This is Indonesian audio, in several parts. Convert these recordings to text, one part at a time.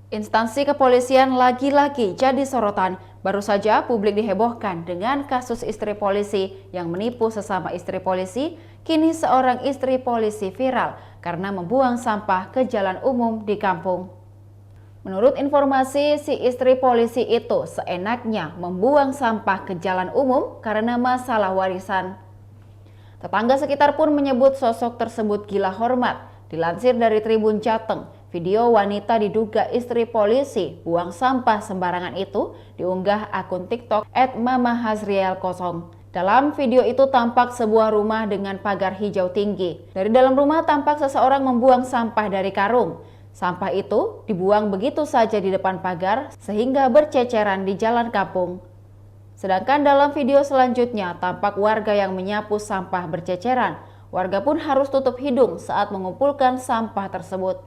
Instansi kepolisian lagi-lagi jadi sorotan. Baru saja publik dihebohkan dengan kasus istri polisi yang menipu sesama istri polisi. Kini seorang istri polisi viral karena membuang sampah ke jalan umum di kampung. Menurut informasi, si istri polisi itu seenaknya membuang sampah ke jalan umum karena masalah warisan. Tetangga sekitar pun menyebut sosok tersebut gila hormat. Dilansir dari Tribun Jateng, video wanita diduga istri polisi buang sampah sembarangan itu diunggah akun TikTok @mamahazriel0. Dalam video itu tampak sebuah rumah dengan pagar hijau tinggi. Dari dalam rumah tampak seseorang membuang sampah dari karung. Sampah itu dibuang begitu saja di depan pagar sehingga berceceran di jalan kampung. Sedangkan dalam video selanjutnya tampak warga yang menyapu sampah berceceran. Warga pun harus tutup hidung saat mengumpulkan sampah tersebut.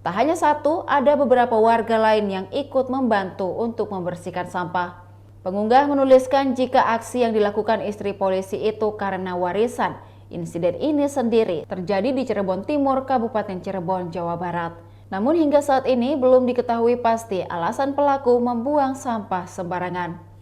Tak hanya satu, ada beberapa warga lain yang ikut membantu untuk membersihkan sampah. Pengunggah menuliskan jika aksi yang dilakukan istri polisi itu karena warisan. Insiden ini sendiri terjadi di Cirebon Timur, Kabupaten Cirebon, Jawa Barat. Namun hingga saat ini belum diketahui pasti alasan pelaku membuang sampah sembarangan.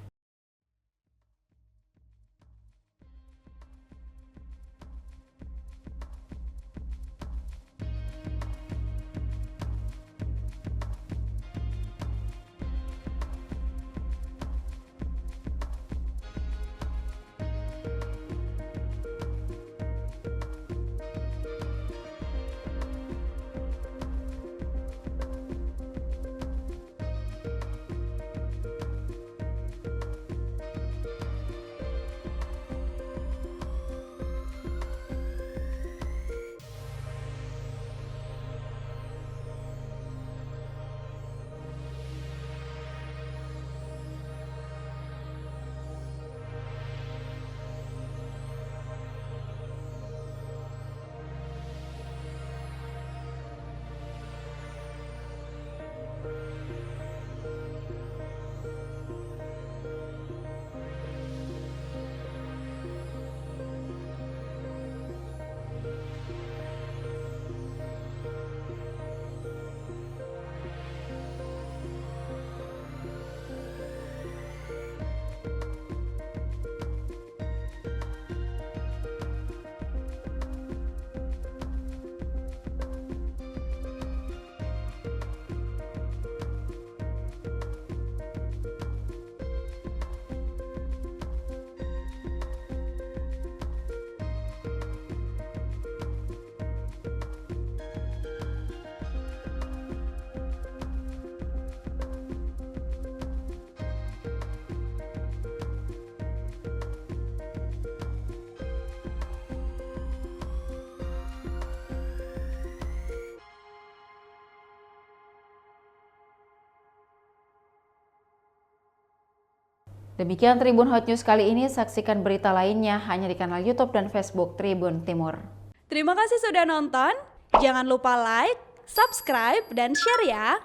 Demikian Tribun Hot News kali ini, saksikan berita lainnya hanya di kanal YouTube dan Facebook Tribun Timur. Terima kasih sudah nonton, jangan lupa like, subscribe, dan share ya!